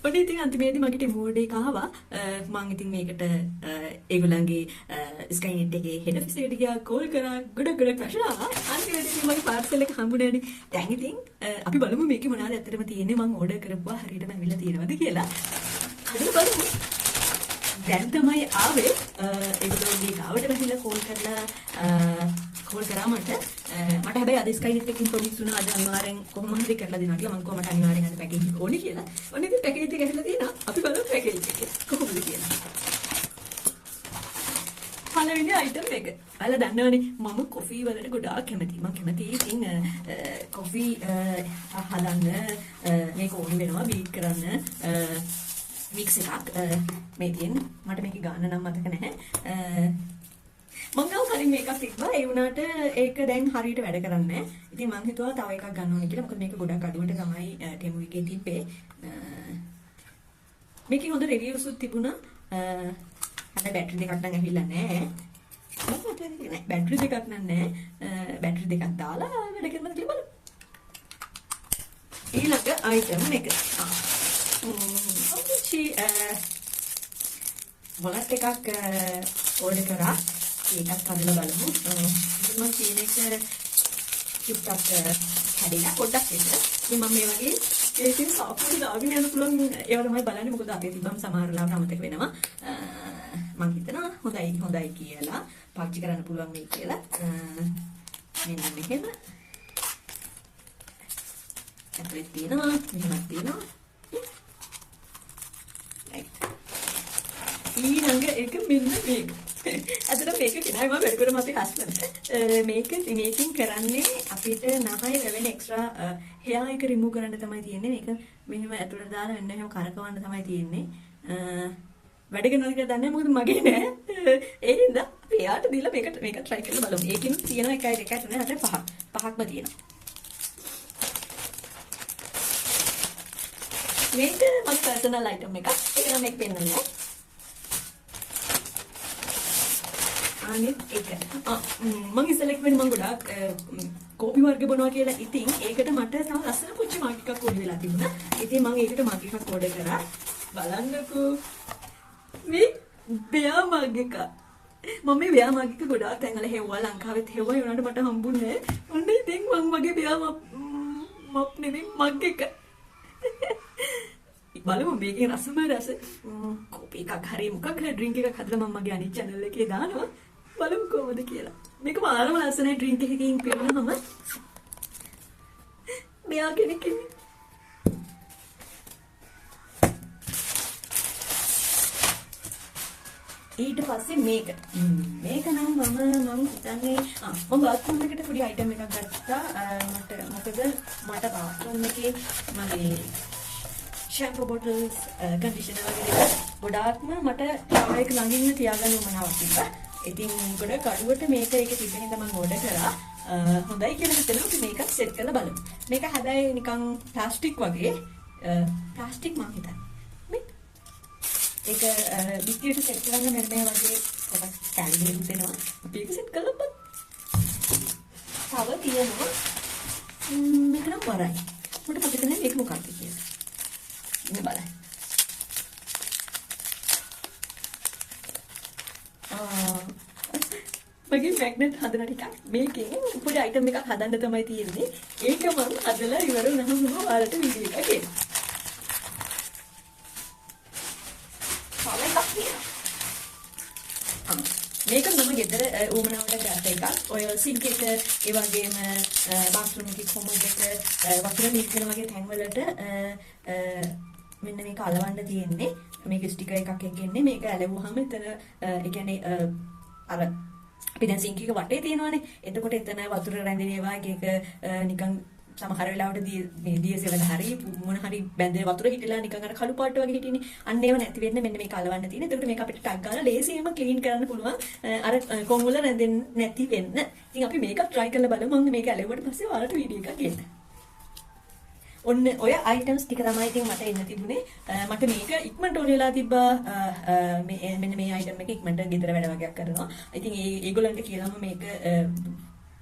ඔන්න ඉතින් අන්තිමේදී මගේ මූඩ් එක ආවා. මම ඉතින් මේකට ඒගොල්ලන්ගේ ස්කයිනෙට් එකේ හෙඩ් ඔෆිස් එකට ගියා කෝල් කරා ගොඩක් ප්‍රශ්න ආවා. අන්තිමේදී මගේ පාර්සල් එක හම්බුනේනේ. දැන් ඉතින් අපි බලමු මේකේ මොනවද ඇත්තටම තියෙන්නේ මම ඕඩර් කරපුවා හරියටම ඇවිල්ලා තියෙනවද කියලා. හරියට බලමු. දැන් තමයි ආවේ. ඒගොල්ලෝ මේ ගාවට ගිහිල්ලා කෝල් කරා මට හැබැයි අද ස්කයිනෙට් එකකින් ප්‍රොඩියුස් වුණා අද අනිවාර්යෙන් කොහොම හරි කරලා දෙනවා කියලා මම කොහොමද අනිවාර්යෙන් අද පැකේජ් එක ඕනේ කියලා. ඔන්න ඉතින් පැකේජ් එක ඇවිල්ලා තියෙනවා. අපි බලමු පැකේජ් එක කොහොමද කියලා. පළවෙනි අයිටම් එක. ඔයාලා දන්නවනේ මම කොෆි වලට ගොඩාක් කැමතියි. මම කැමතියි ඉතින් කොෆි හදන්න මේක ඕනේ වෙනවා බීට් කරන්න මික්ස් එකක් මේ තියෙන මට මේක ගන්න නම් මතක නැහැ. මම ගාව කලින් මේකක් තිබ්බා ඒ වුණාට ඒක දැන් හරියට වැඩ කරන්නේ නැහැ. ඉතින් මම හිතුවා තව එකක් ගන්න ඕනේ කියලා. මොකද මේක ගොඩක් අඩුවට තමයි ටෙමු එකේ තිබ්බේ. මේකේ හොඳ රිවිව්ස් උත් තිබුණා. හැබැයි බැටරි දෙකක් නම් ඇවිල්ලා නැහැ. බැටරි දෙකක් නම් නැහැ. බැටරි දෙකක් දාලා වැඩ කරනවා කියලා බලමු. ඊළඟ අයිටම් එක. වලත් එකක් ඕඩර් කරා. ඒකත් හදලා බලමු. මම කියන එක චුට්ටක් හැදෙලා පොඩ්ඩක් එන්න. ඉතින් මම මේ වගේ ඒකෙන් සාප්පුවි දාගෙන යන්න පුළුවන් ඒවා තමයි බලන්නේ. මොකද අපේ තිබ්බම සමහර ලාවට අමතක වෙනවා. මම හිතනවා හොඳයි කියලා පාවිච්චි කරන්න පුළුවන් මේ කියලා. මෙන්න මෙහෙම. ඇතුලේ තියෙනවා මෙහෙමත් තියෙනවා. ඊළඟ එක මෙන්න මේක. අදට මේක කෙනායි මම වැඩ කරමු අපේ හස්බන්ඩ්. මේකෙන් කරන්නේ අපිට නහය වැවෙන එක්ස්ට්‍රා හෙයා එක රිමූව් කරන්න තමයි තියෙන්නේ. මේක මෙහෙම ඇතුළට දාලා මෙන්න මෙහෙම කරකවන්න තමයි තියෙන්නේ. වැඩ කරනවා කියලා දන්නේ මොකද මගේ නෑ. ඒ හින්දා අපි එයාට දීලා මේක try කරලා බලමු. ඒකෙන් තියෙනවා 1 2 3 4 5ක්ම තියෙනවා. මේක මගේ පර්සනල් අයිටම් එකක්. ඒක නම් මේක පෙන්නන්නේ. අනිත් එක මම ඉස්සෙල්ලා කිව්වේ මම ගොඩාක් කෝපි වර්ග බොනවා කියලා. ඉතින් ඒකට මට තව ලස්සන පුංචි මග් එකක් ඕනේ වෙලා තිබුණා. ඉතින් මම ඒකට මග් එකක් ඕඩර් කරා. බලන්නකෝ මේ බෙයා මග් එක. මම මේ බෙයා මග් එක ගොඩාක් තැන්වල හෙව්වා. ලංකාවෙත් හෙව්වා. ඒ වුණාට මට හම්බුනේ නැහැ. ඔන්න ඉතින් මම මගේ බෙයා මප් නෙමෙයි මග් එක. බලමු මේකේ රසම රස කෝපි එකක් හරි මොකක් හරි ඩ්‍රින්ක් එකක් හදලා මම මගේ අනිත් channel එකේ දානවා. බලමු කොහොමද කියලා. මේක මාරම ලස්සනයි ඩ්‍රින්ක් එකකින් පෙන්නනම මෙයා කෙනෙක් ඉන්නේ. ඊට පස්සේ මේක නම් මම හිතන්නේ මම බාත්රූම් එකට පොඩි අයිටම් එකක් ගත්තා. මොකද මට බාත්රූම් එකේ මගේ shampoo bottles conditioner වගේ ගොඩාක්ම මට ඒක ළඟින් තියාගන්න උවමනාවක් තිබ්බා. ඉතින් ගොඩ කඩුවට මේක තිබෙන හින්දා මම ඕඩර් කරා. හොඳයි කියලා හිතනවා. මේක සෙට් කරලා බලමු. මේක හැබැයි නිකන් ප්ලාස්ටික් වගේ ප්ලාස්ටික් මම හිතන්නේ. ඒක විදියට සෙට් කරන්න මෙන්න මේ වගේ කොටස් කැලිබර් දෙනවා. අපි ඒක සෙට් කරලා බලමු. තව තියෙනවා මේක නම් වරයි. මට මතක නැහැ මේක මොකක්ද කියලා. ඉන්න බලන්න. මගේ මැග්නට් හදන ටිකක් මේකෙන් පොඩි අයිටම් එකක් හදන්න තමයි තියෙන්නේ. ඒක මම හදලා ඉවර වුණාම ඔයාලට වීඩියෝ එකක් එනවා. මේක මම ගෙදර ඌමනාවට ගත්ත එකක්. ඔය සින්ක් එක ඒ වගේම බාත්රූම් එකේ කොමඩ් එක වතුර ලීක් වෙන වගේ තැන්වලට මෙන්න මේක අලවන්න තියෙන්නේ. මේක ස්ටිකර් එකක් එක්කෙන්නේ. මේක ඇලවුවාම එතන ඒ කියන්නේ අර අපි දැන් සින්ක් එක වටේ තියෙනවානේ. එතකොට එතන වතුර රැඳෙන ඒවා එක නිකන් සමහර වෙලාවට මේ දියසෙවල හරි මොන හරි බැඳේ වතුර හිටලා නිකන් අර කළු පාට වගේ හිටින්නේ. අන්න ඒව නැති වෙන්න මෙන්න මේක අලවන්න තියෙන්නේ. එතකොට මේක අපිට ටක් ගාලා ලේසියෙන්ම ක්ලීන් කරන්න පුළුවන්. අර කොන් වල රැඳෙන්නේ නැති වෙන්න. ඉතින් අපි මේක try කරලා බලමු. මම මේක ඇලෙවුවට පස්සේ ඔයාලට වීඩියෝ එකක් එන්න. ඔන්න ඔය අයිටම්ස් ටික තමයි ඉතින් මට එන්න තිබුණේ. මට මේක ඉක්මනට ඕන වෙලා තිබ්බා. මෙන්න මේ අයිටම් එක ඉක්මනට ගෙදර වැඩ වගේක් කරනවා. ඉතින් ඒගොල්ලන්ට කියලාම මේක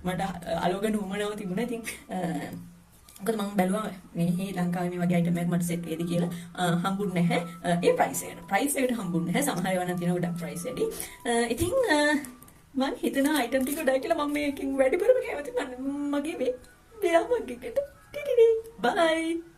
මට අලෝගන උමනාව තිබුණා. ඉතින් මොකද මම බැලුවා මේ ලංකාවේ මේ වගේ අයිටම් එකක් මට සෙට් වෙයිද කියලා හම්බුන්නේ නැහැ. ඒ ප්‍රයිස් එකට හම්බුන්නේ නැහැ. සමහර ඒවා නම් තියෙන ගොඩක් ප්‍රයිස් වැඩි. ඉතින් මම හිතන අයිටම් ටික ගොඩයි කියලා මම මේකෙන් වැඩිපුරම කැමති මගේ මේ දෙයක් මගේකට. බයි